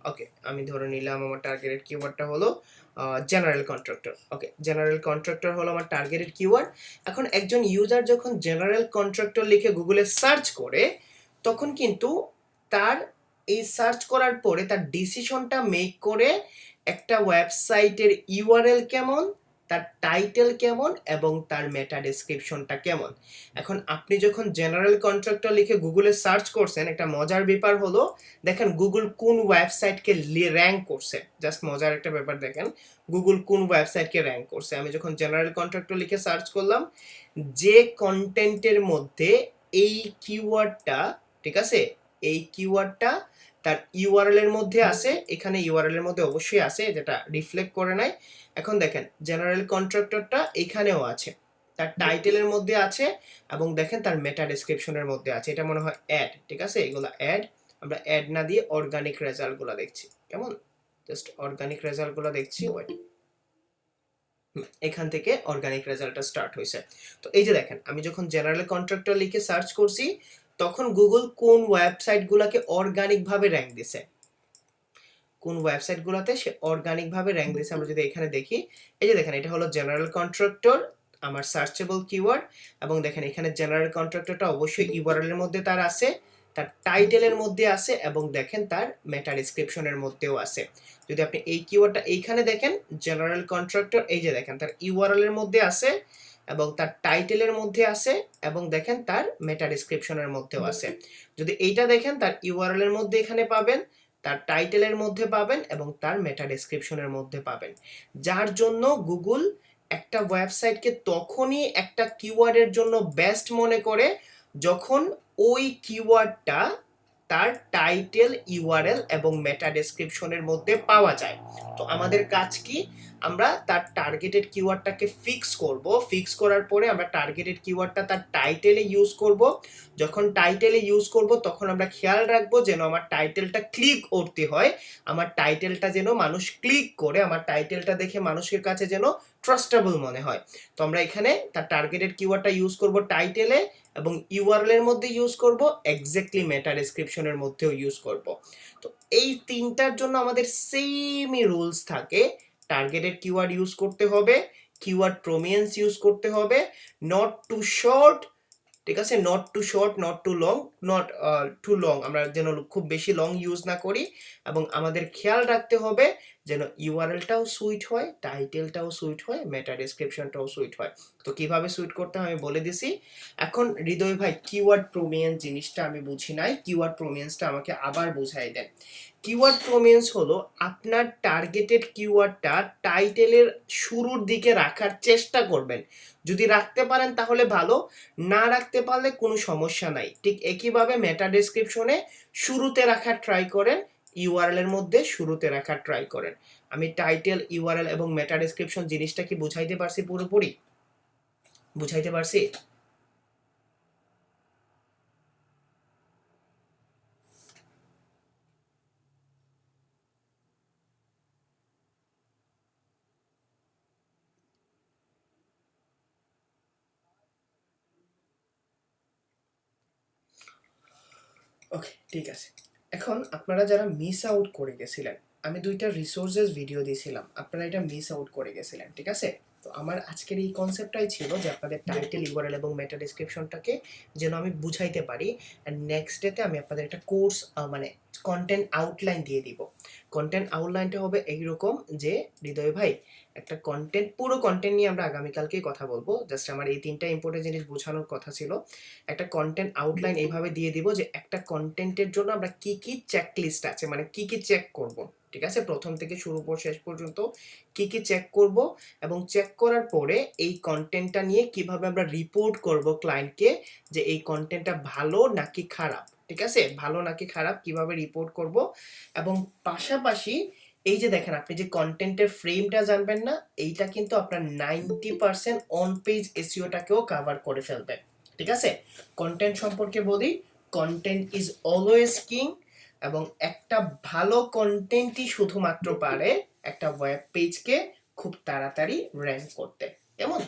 ওকে আমি ধরে নিলাম আমার টার্গেটেড কিওয়ার্ডটা হলো জেনারেল কন্ট্রাক্টর। ওকে, জেনারেল কন্ট্রাক্টর হলো আমার টার্গেটেড কিওয়ার্ড। এখন একজন ইউজার যখন জেনারেল কন্ট্রাক্টর লিখে গুগলে সার্চ করে, তখন কিন্তু তার এই সার্চ করার পরে তার ডিসিশনটা মেক করে একটা ওয়েবসাইটের ইউআরএল কেমন, তার টাইটেল কেমন এবং তার মেটা ডেসক্রিপশনটা কেমন। এখন আপনি যখন জেনারেল কন্ট্রাক্টর লিখে গুগলে সার্চ করছেন, একটা মজার ব্যাপার হলো দেখেন গুগল কোন ওয়েবসাইটকে র্যাঙ্ক করছে। জাস্ট মজার একটা ব্যাপার দেখেন, গুগল কোন ওয়েবসাইটকে র্যাঙ্ক করছে। আমি যখন জেনারেল কন্ট্রাক্টর লিখে সার্চ করলাম, যে কন্টেন্টের মধ্যে এই কিওয়ার্ডটা, ঠিক আছে, এই কিওয়ার্ডটা তার ইউআরএল এর মধ্যে আছে, এখানে ইউআরএল এর মধ্যে অবশ্যই আছে, যেটা রিফ্লেক্ট করে নাই। এখন দেখেন জেনারেল কন্ট্রাক্টরটা এখানেও আছে, তার টাইটেলের মধ্যে আছে এবং দেখেন তার মেটা ডেসক্রিপশনের মধ্যে আছে। এটা মনে হয় অ্যাড, ঠিক আছে, এগুলো অ্যাড। আমরা অ্যাড না দিয়ে অর্গানিক রেজাল্টগুলো দেখছি, কেমন, জাস্ট অর্গানিক রেজাল্টগুলো দেখছি। ওয়েট, এখান থেকে অর্গানিক রেজাল্টটা স্টার্ট হয়েছে। তো এই যে দেখেন আমি যখন জেনারেল কন্ট্রাক্টর লিখে সার্চ করছি, তখন গুগল কোন ওয়েবসাইটগুলোকে অর্গানিকভাবে র্যাঙ্ক দিছে, কোন ওয়েবসাইটগুলোতে সে অর্গানিকভাবে র্যাঙ্ক দিছে আমরা যদি এখানে দেখি, এই যে দেখেন এটা হলো জেনারেল কন্ট্রাক্টর, আমার সার্চেবল কিওয়ার্ড। এবং দেখেন এখানে জেনারেল কন্ট্রাক্টরটা অবশ্যই ইউআরএল এর মধ্যে তার আছে, তার টাইটেলের মধ্যে আছে এবং দেখেন তার মেটা ডেসক্রিপশনের মধ্যেও আছে। যদি আপনি এই কিওয়ার্ডটা এইখানে দেখেন জেনারেল কন্ট্রাক্টর, এই যে দেখেন তার ইউআরএল এর মধ্যে আছে এবং তার টাইটেলের মধ্যে আছে এবং দেখেন তার মেটা ডেসক্রিপশনের মধ্যেও আছে। যদি এইটা দেখেন তার ইউআরএল এর মধ্যে এখানে পাবেন, তার টাইটেলের মধ্যে পাবেন এবং তার মেটা ডেসক্রিপশনের মধ্যে পাবেন। যার জন্য গুগল একটা ওয়েবসাইটকে তখনই একটা কিওয়ার্ডের জন্য বেস্ট মনে করে যখন ওই কিওয়ার্ডটা তার টাইটেল, ইউআরএল এবং মেটা ডেসক্রিপশনের মধ্যে পাওয়া যায়। তো আমাদের কাজ কি, আমরা তার টার্গেটেড কিওয়ার্ডটাকে ফিক্স করব। ফিক্স করার পরে আমরা টার্গেটেড কিওয়ার্ডটা তার টাইটেলে ইউজ করব। যখন টাইটেলে ইউজ করব তখন আমরা খেয়াল রাখবো যেন আমার টাইটেলটা ক্লিক করতে হয়, আমার টাইটেলটা যেন মানুষ ক্লিক করে, আমার টাইটেলটা দেখে মানুষের কাছে যেন ট্রাস্টেবল মনে হয়। তো আমরা এখানে তার টার্গেটেড কিওয়ার্ডটা ইউজ করব টাইটেলে এবং ইউআরএল এর মধ্যে ইউজ করব, এক্স্যাক্টলি মেটা ডেসক্রিপশনের মধ্যেও ইউজ করব। তো এই তিনটার জন্য আমাদের সেমই রুলস থাকে। টার্গেটেড কিওয়ার্ড ইউজ করতে হবে, কিওয়ার্ড প্রমিনেন্স ইউজ করতে হবে, নট টু শর্ট, ঠিক আছে, not too short, not too long, not too long, আমরা যেন খুব বেশি লং ইউজ না করি। এবং আমাদের খেয়াল রাখতে হবে যেন ইউআরএলটাও সুইট হয়, টাইটেলটাও সুইট হয়, মেটা ডেসক্রিপশনটাও সুইট হয়। তো কিভাবে সুইট করতে হয় আমি বলে দিছি। এখন হৃদয় ভাই কিওয়ার্ড প্রমিনেন্স জিনিসটা আমি বুঝি নাই, কিওয়ার্ড প্রমিনেন্সটা আমাকে আবার বুঝাই দেন। কিওয়ার্ড প্রমিনেন্স হলো আপনার টার্গেটেড কিওয়ার্ডটা টাইটেলের শুরুর দিকে রাখার চেষ্টা করবেন। যদি রাখতে পারেন তাহলে ভালো, না রাখতে পারলে কোনো সমস্যা নাই। ঠিক একইভাবে মেটা ডেসক্রিপশনে শুরুতে রাখার ট্রাই করেন, ইউআরএল এর মধ্যে শুরুতে রাখার ট্রাই করেন। আমি টাইটেল, ইউআরএল এবং মেটা ডেসক্রিপশন জিনিসটা কি বুঝাইতে পারছি? পুরোপুরি বুঝাইতে পারছি? ওকে, ঠিক আছে। এখন আপনারা যারা মিস আউট করে গেছিলেন, আমি দুইটা রিসোর্সেস ভিডিও দিয়েছিলাম, আপনারা এটা মিস আউট করে গেছিলেন, ঠিক আছে। তো আমার আজকের এই কনসেপ্টটাই ছিল যে আপনাদের টাইটেল, ইউআরএল এবং মেটা ডেসক্রিপশনটাকে যেন আমি বুঝাইতে পারি। অ্যান্ড নেক্সট ডেতে আমি আপনাদের একটা কোর্স, মানে কন্টেন্ট আউটলাইন দিয়ে দিব। কন্টেন্ট আউটলাইনটা হবে এইরকম যে, হৃদয় ভাই একটা কন্টেন্ট, পুরো কন্টেন্ট নিয়ে আমরা আগামীকালকেই কথা বলবো, জাস্ট আমার এই তিনটা ইম্পর্টেন্ট জিনিস বোঝানোর কথা ছিল। একটা কন্টেন্ট আউটলাইন এইভাবে দিয়ে দিব যে একটা কন্টেন্টের জন্য আমরা কি কি চেক লিস্ট আছে, মানে কি কি চেক করব, ঠিক আছে, প্রথম থেকে শুরু পর শেষ পর্যন্ত কি কি চেক করব। এবং চেক করার পরে এই কন্টেন্টটা নিয়ে কিভাবে আমরা রিপোর্ট করব ক্লায়েন্টকে যে এই কন্টেন্টটা ভালো নাকি খারাপ, ঠিক আছে, ভালো নাকি খারাপ কিভাবে রিপোর্ট করব। এবং পাশাপাশি এই যে দেখেন আপনি যে কন্টেন্টের ফ্রেমটা জানবেন না, এইটা কিন্তু আপনার 90% অন পেজ এসইওটাকেও কভার করে ফেলবে, ঠিক আছে। কন্টেন্ট সম্পর্কে বলি, কন্টেন্ট ইজ অলওয়েজ কিং এবং একটা ভালো কন্টেন্টই শুধুমাত্র পারে একটা ওয়েব পেজকে খুব তাড়াতাড়ি র্যাঙ্ক করতে, কেমন।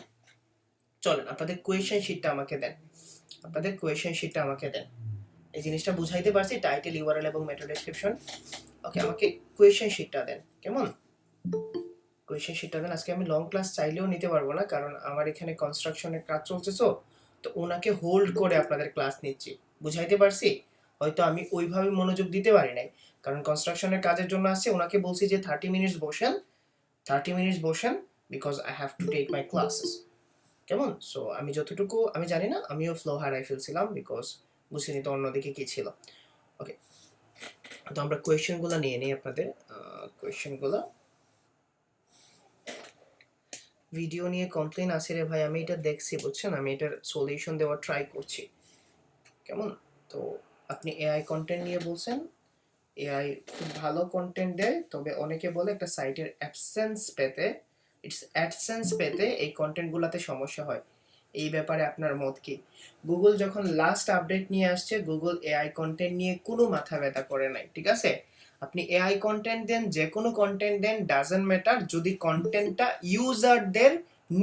চলেন আপনাদের কোয়েশ্চেন শিটটা আমাকে দেন, আপনাদের কোয়েশ্চেন শিটটা আমাকে দেন। এই জিনিসটা বুঝাইতে পারছি? টাইটেল, ইউআরএল এবং মেটা ডেসক্রিপশন। ওকে, আমাকে কোয়েশ্চেন শিটটা দেন, কেমন? কোয়েশ্চেন শিটটা দেন। আজকে আমি লং ক্লাস চাইলেও নিতে পারবো না, কারণ আমার এখানে কনস্ট্রাকশনের কাজ চলছে, তো ওনাকে হোল্ড করে আপনাদের ক্লাস নিচ্ছি। বুঝাইতে পারছি? হয়তো আমি ওইভাবে মনোযোগ দিতে পারি নাই, কারণ কনস্ট্রাকশনের কাজের জন্য আসছে। ওনাকে বলছি যে 30 মিনিটস বসেন, 30 মিনিটস বসেন, because I have to take my classes, কেমন? সো আমি যতটুকু আমি জানি না, আমিও ফ্লো হারাই ফেলছিলাম, বিকজ বুঝিনি তো অন্যদিকে কি ছিল। ওকে, তো আমরা কোয়েশ্চেনগুলো নিয়ে নিই আপনাদের। কোয়েশ্চেনগুলো, ভিডিও নিয়ে কমপ্লেন আছে রে ভাই, আমি এটা দেখছি, বুঝছেন, আমি এটার সলিউশন দেওয়ার ট্রাই করছি, কেমন? তো আপনি এআই কন্টেন্ট নিয়ে বলছেন, এআই খুব ভালো কন্টেন্ট দেয়, তবে অনেকে বলে একটা সাইটের অ্যাডসেন্স পেতে এই কন্টেন্টগুলোতে সমস্যা হয়। এই ব্যাপারে আপনার মত কি? গুগল যখন লাস্ট আপডেট নিয়ে আসছে, গুগল এআই কন্টেন্ট নিয়ে কোনো মাথা ব্যথা করে নাই, ঠিক আছে? আপনি এআই কন্টেন্ট দেন, যে কোনো কন্টেন্ট দেন, ডাজন্ট ম্যাটার, যদি কন্টেন্টটা ইউজারদের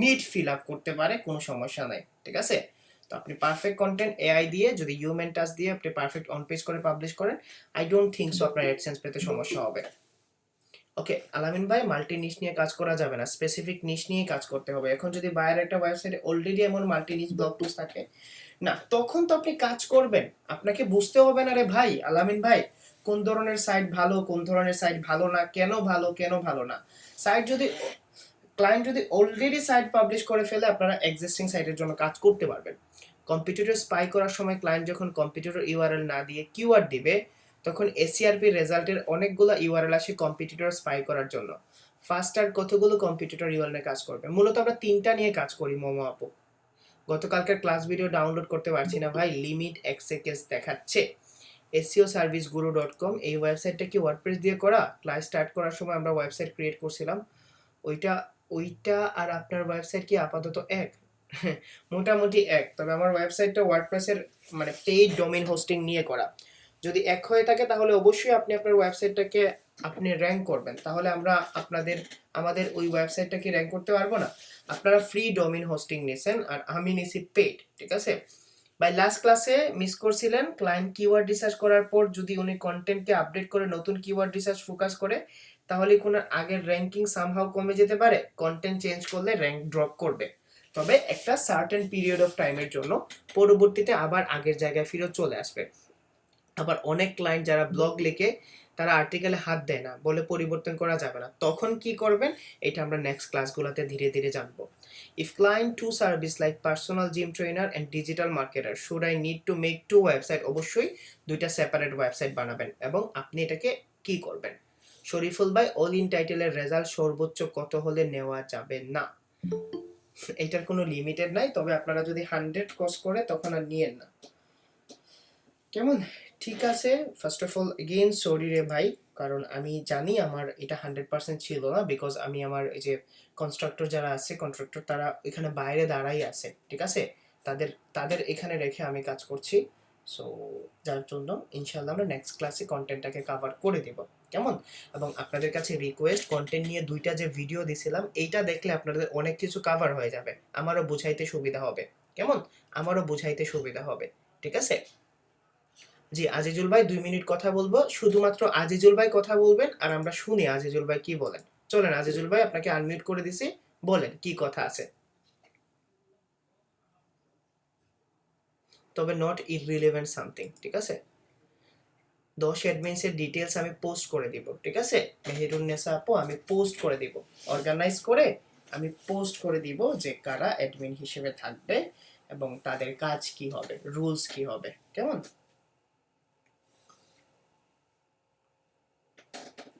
নিড ফিল আপ করতে পারে, কোনো সমস্যা নাই, ঠিক আছে? তো আপনি পারফেক্ট কন্টেন্ট এআই দিয়ে, যদি হিউম্যান টাচ দিয়ে আপনি পারফেক্ট অন পেজ করে পাবলিশ করেন, আই ডোন্ট থিঙ্ক সো আপনার অ্যাডসেন্স পেতে সমস্যা হবে। ওকে আলামিন ভাই, মাল্টি নিশ নিয়ে কাজ করা যাবে না, স্পেসিফিক নিশ নিয়ে কাজ করতে হবে। এখন যদি বাইরের একটা ওয়েবসাইটে অলরেডি এমন মাল্টি নিশ ব্লগ পোস্ট থাকে না, তখন তো আপনি কাজ করবেন, আপনাকে বুঝতে হবে না রে ভাই, আলামিন ভাই, কোন ধরনের সাইট ভালো, কোন ধরনের সাইট ভালো না, কেন ভালো কেন ভালো না। সাইট যদি, ক্লায়েন্ট যদি অলরেডি সাইট পাবলিশ করে ফেলে, আপনারা এক্সিস্টিং সাইটের জন্য কাজ করতে পারবেন। কম্পিটিটর স্পাই করার সময় ক্লায়েন্ট যখন কম্পিটিটর ইউআরএল না দিয়ে কিওয়ার্ড দিবে, তখন এসিআরপি রেজাল্টের অনেকগুলো ইউআরএল আসে কম্পিটিটর স্পাই করার জন্য। ফাস্টার কতগুলো কম্পিটিটর ইউআরএল কাজ করবে? মূলত আমরা তিনটা নিয়ে কাজ করি মোমো আপু। গতকালকের ক্লাস ভিডিও ডাউনলোড করতে পারছি না ভাই, লিমিট এক্সেকেস দেখাচ্ছে। SEOserviceGuru.com, এই ওয়েবসাইটটা কি ওয়ার্ডপ্রেস দিয়ে করা? ক্লাস স্টার্ট করার সময় আমরা ওয়েবসাইট ক্রিয়েট করছিলাম, ওইটা ওইটা আর আপনার ওয়েবসাইট কি আপাতত এক? মোটামুটি এক, তবে আমার ওয়েবসাইটটা ওয়ার্ডপ্রেসের মানে পেইড ডোমেইন হোস্টিং নিয়ে করা। যদি এক হয়ে থাকে তাহলে অবশ্যই আপনি আপনার ওয়েবসাইটটাকে আপনি র্যাঙ্ক করবেন, তাহলে আমরা আমাদের ওই ওয়েবসাইটটাকে র্যাঙ্ক করতে পারবো না? আপনারা ফ্রি ডোমেইন হোস্টিং নিছেন আর আমি নিছি পেইড, ঠিক আছে? বাই লাস্ট ক্লাসে মিস করছিলেন, ক্লায়েন্ট কিওয়ার্ড রিসার্চ করার পর যদি উনি কন্টেন্টকে আপডেট করে নতুন কিওয়ার্ড রিসার্চ ফোকাস করে, তাহলে কোনো আগের র্যাঙ্কিং সামহাও কমে যেতে পারে, কন্টেন্ট চেঞ্জ করলে র্যাঙ্ক ড্রপ করবে, তবে একটা সার্টেন পিরিয়ড অফ টাইমের জন্য, পরবর্তীতে আবার আগের জায়গায় ফিরে চলে আসবে। আবার অনেক ক্লায়েন্ট যারা ব্লগ লিখে তারা আর্টিকেলে হাত দেয় না, বলে পরিবর্তন করা যাবে না, তখন কি করবেন এটা আমরা নেক্সট ক্লাসগুলোতে ধীরে ধীরে জানবো। If client two service like personal gym trainer and digital marketer, should I need to make two website? অবশ্যই দুইটা সেপারেট ওয়েবসাইট বানাবেন, এবং আপনি এটাকে কি করবেন? শরীফুল ভাই, অল ইন টাইটেলের রেজাল্ট সর্বোচ্চ কত হলে নেওয়া যাবে না? এটার কোনো লিমিটেড নাই, তবে আপনারা যদি 100 ক্রস করে তখন আর নিয়েন না, কেমন? ঠিক আছে, first of all again sorry রে ভাই, কারণ আমি জানি আমার এটা 100% ছিল না, বিকজ আমি আমার এই যে কনস্ট্রাক্টর যারা আছে, কন্ট্রাক্টর তারা এখানে বাইরে দাঁড়াই আছে, ঠিক আছে? তাদের তাদের এখানে রেখে আমি কাজ করছি। সো যার জন্য ইনশাল্লাহ আমরা নেক্সট ক্লাসে কন্টেন্টটাকে কভার করে দেব, কেমন? এবং আপনাদের কাছে রিকোয়েস্ট, কন্টেন্ট নিয়ে দুইটা যে ভিডিও দিছিলাম, এইটা দেখলে আপনাদের অনেক কিছু কভার হয়ে যাবে, আমারও বুঝাইতে সুবিধা হবে, কেমন? আমারও বুঝাইতে সুবিধা হবে, ঠিক আছে? জি আজিজুল ভাই 2 মিনিট কথা বলবো, শুধুমাত্র আজিজুল ভাই কথা বলবেন আর আমরা শুনি আজিজুল ভাই কি বলেন। চলেন আজিজুল ভাই, আপনাকে আনমিউট করে দিছি, বলেন কি কথা আছে। তবে নট ইররিলেভেন্ট সামথিং, ঠিক আছে? 10 অ্যাডমিনসের ডিটেলস আমি পোস্ট করে দিব, ঠিক আছে? মেহেরুন্নেসা আপু, আমি পোস্ট করে দিব, অর্গানাইজ করে আমি পোস্ট করে দিব যে কারা অ্যাডমিন হিসেবে থাকবে এবং তাদের কাজ কি হবে, রুলস কি হবে, কেমন?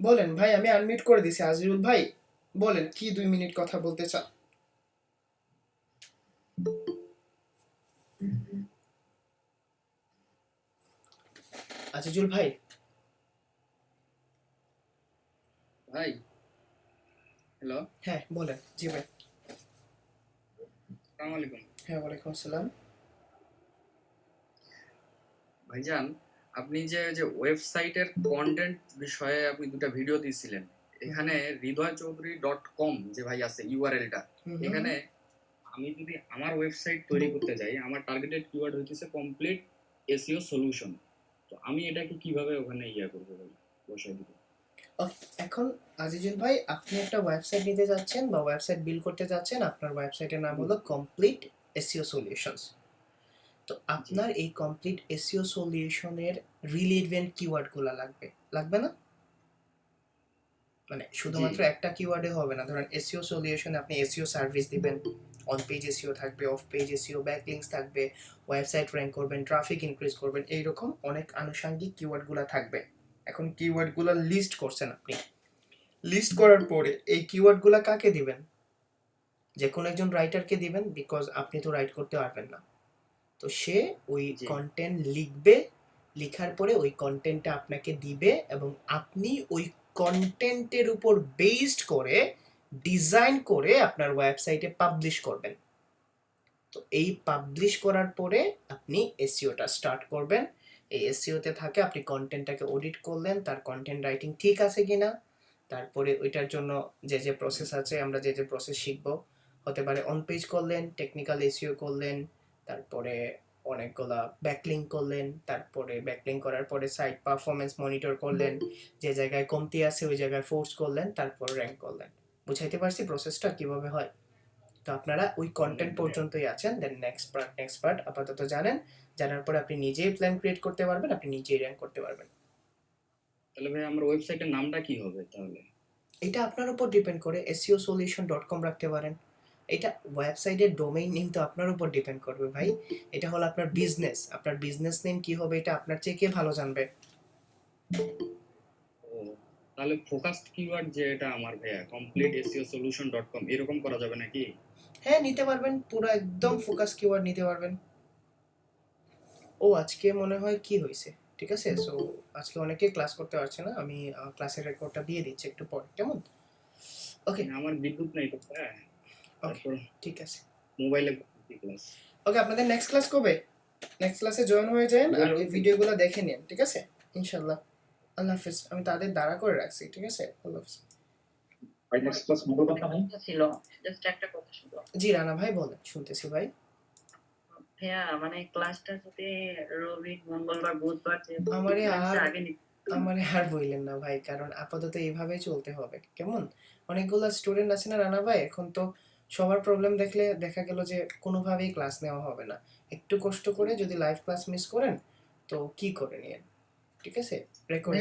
বলেন ভাই, আমি আনমিউট করে দিছি, আজিজুল ভাই বলেন কি 2 মিনিট কথা বলতে চান। আজিজুল ভাই, ভাই হ্যালো, হ্যাঁ বলেন। জি ভাই। আসসালামু আলাইকুম। হ্যাঁ ওয়ালাইকুম আসসালাম। ভাইজান, আপনি যে ওয়েবসাইটের কন্টেন্ট বিষয়ে আপনি দুটো ভিডিও দিয়েছিলেন, এখানে hridoychaudhuri.com যে ভাই আছে ইউআরএলটা, এখানে আমি যদি আমার ওয়েবসাইট তৈরি করতে যাই, আমার টার্গেটেড কিওয়ার্ড হইতেছে কমপ্লিট এসইও সলিউশন। তো আমি এটাকে কিভাবে ওখানে করবো ভাই, বসাই দিব? এখন আজিজুল ভাই, আপনি একটা ওয়েবসাইট নিতে যাচ্ছেন বা ওয়েবসাইট বিল্ড করতে যাচ্ছেন, আপনার ওয়েবসাইটের নাম হলো কমপ্লিট এসইও সলিউশনস। তো জি আপনার এই কমপ্লিট এসইও সলিউশনের রিলেভেন্ট কিওয়ার্ডগুলো লাগবে, লাগবে না? মানে জি শুধুমাত্র একটা কিওয়ার্ডে হবে না। ধরেন এসইও সলিউশনে আপনি এসইও সার্ভিস দিবেন, অন পেজ এসইও থাকবে, অফ পেজ এসইও, ব্যাকলিংকস থাকবে, ওয়েবসাইট র্যাঙ্ক করবেন, ট্রাফিক ইনক্রিজ করবেন, এইরকম অনেক আনুষঙ্গিক কিওয়ার্ডগুলো থাকবে। এখন কিওয়ার্ডগুলো লিস্ট করছেন আপনি, লিস্ট করার পরে এই কিওয়ার্ডগুলো কাকে দিবেন? যে কোনো একজন রাইটারকে দিবেন, বিকজ আপনি তো রাইট করতে পারবেন না। তো সে ওই জি কন্টেন্ট লিখবে, লিখার পরে ওই কন্টেন্টটা আপনাকে দিবে এবং আপনি ওই কন্টেন্টের উপর বেসড করে ডিজাইন করে আপনার ওয়েবসাইটে পাবলিশ করবেন। তো এই পাবলিশ করার পরে আপনি এসইওটা স্টার্ট করবেন। এই এসইওতে থাকে আপনি কন্টেন্টটাকে অডিট করলেন, তার কন্টেন্ট রাইটিং ঠিক আছে কিনা, তারপরে ওইটার জন্য যে যে প্রসেস আছে, আমরা যে যে প্রসেস শিখব, হতে পারে অন পেজ করলেন, টেকনিক্যাল এসইও করলেন, তারপরে অনেকগুলা ব্যাকলিঙ্ক করলেন, তারপরে ব্যাকলিঙ্ক করার পরে সাইট পারফরমেন্স মনিটর করলেন, যে জায়গায় কমতি আছে ওই জায়গায় ফোর্স করলেন, তারপর র্যাঙ্ক করলেন। বুঝাইতে পারছি প্রসেসটা কিভাবে হয়? তো আপনারা ওই কন্টেন্ট পর্যন্তই আছেন, দেন নেক্সট পার্ট আপাতত জানেন। জানার পরে আপনি নিজেই প্ল্যান ক্রিয়েট করতে পারবেন, আপনি নিজেই র্যাঙ্ক করতে পারবেন। তাহলে ভাই আমার ওয়েবসাইটের নামটা কি হবে তাহলে? এটা আপনার উপর ডিপেন্ড করে, seosolution.com রাখতে পারেন। এটা ওয়েবসাইটের ডোমেইন নেম তো আপনার উপর ডিপেন্ড করবে ভাই। এটা হলো আপনার বিজনেস, আপনার বিজনেস নেম কি হবে এটা আপনার চেয়ে কে ভালো জানবে? ও, তাহলে ফোকাসড কিওয়ার্ড যে এটা আমার ভাইয়া complete.seo-solution.com এরকম করা যাবে নাকি? হ্যাঁ, নিতে পারবেন, পুরো একদম ফোকাস কিওয়ার্ড নিতে পারবেন। ও আজকে মনে হয় কি হয়েছে, ঠিক আছে? সো আজকে অনেকে ক্লাস করতে পারছে না, আমি ক্লাসের রেকর্ডটা দিয়ে দিচ্ছি একটু পরে, কেমন? ওকে আমার বিদ্যুৎ নাই তো হ্যাঁ, ওকে, তারপর ঠিক আছে। মোবাইলে ক্লাস। ওকে, আপনাদের নেক্সট ক্লাস কবে? নেক্সট ক্লাসে জয়েন হয়ে যান আর ওই ভিডিওগুলো দেখে নিন, ঠিক আছে? ইনশাল্লাহ। আল্লাহ হাফিজ। আমি তাদের দাঁড়া করে রাখছি, ঠিক আছে? আল্লাহ হাফিজ। ভাই নেক্সট ক্লাস মতো কথা নেই। ছিল জাস্ট একটা কথা শুধু জি রানা ভাই বলেন, শুনতেছি ভাই। ভাইয়া, মানে ক্লাসটা যদি রবি, মঙ্গলবার, বুধবার যে আমারে ক্লাসটা আর আগে আমারে আর বললেন না ভাই, কারণ আপাতত এইভাবেই চলতে হবে, কেমন? অনেকগুলো স্টুডেন্ট আছে না রানা ভাই, এখন তো সবার প্রবলেম দেখলে দেখা গেল যে কোনোভাবেই ক্লাস নেওয়া হবে না। একটু কষ্ট করে যদি লাইভ ক্লাস মিস করেন তো কি করে নিয়েন, ঠিক আছে? রেকর্ড।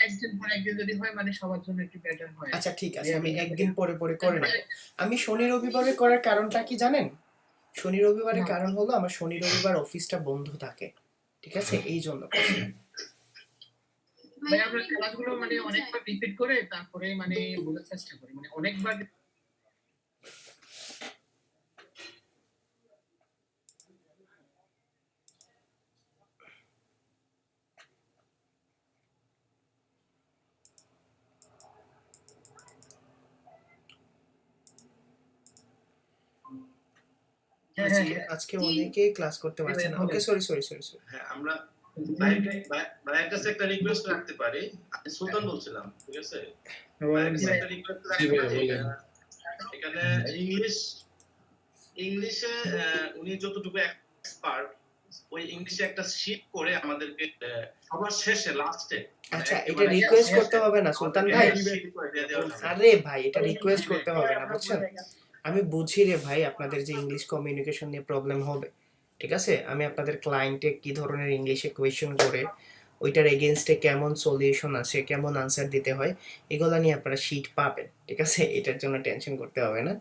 একদিন পর একদিন যদি হয় মানে সবার জন্য একটু বেটার হয়। আচ্ছা ঠিক আছে, আমি একদিন পরে পরে করে নেব। আমি শনি রবিবারে করার কারণটা কি জানেন? শনি রবিবারের কারণ হলো আমার শনি রবিবার অফিসটা বন্ধ থাকে, ঠিক আছে? এই জন্য করছি। ভাই আমরা ক্লাসগুলো মানে অনেকবার রিপিট করে তারপরে মানে বোঝার চেষ্টা করি, মানে অনেকবার আজকে অনেকেই ক্লাস করতে পারছে না। ওকে, সরি সরি সরি সরি। হ্যাঁ আমরা ভাইয়ের কাছে একটা রিকোয়েস্ট রাখতে পারি। আমি সুলতান বলছিলাম, ঠিক আছে? ভাইয়ের কাছে একটা রিকোয়েস্ট রাখতে পারি। এখানে ইংলিশে উনি যতটুকু এক্সপার্ট, ওই ইংলিশে একটা শীট করে আমাদেরকে সবার শেষে লাস্টে। আচ্ছা, এটা রিকোয়েস্ট করতে হবে না সুলতান ভাই। আরে ভাই, এটা রিকোয়েস্ট করতে হবে না, বুঝছেন? আমি বুঝি রে ভাই আপনাদের যে ইংলিশ কমিউনিকেশন নিয়ে প্রবলেম হবে, ঠিক আছে? আমি আপনাদের ক্লায়েন্টে কি ধরনের ইংলিশে কোয়েশ্চেন করে ওইটার এগেইনস্টে কেমন সলিউশন আছে, কেমন আনসার দিতে হয়, এগুলো নিয়ে আপনারা শিট পাবেন, ঠিক আছে? এটার জন্য টেনশন করতে হবে না।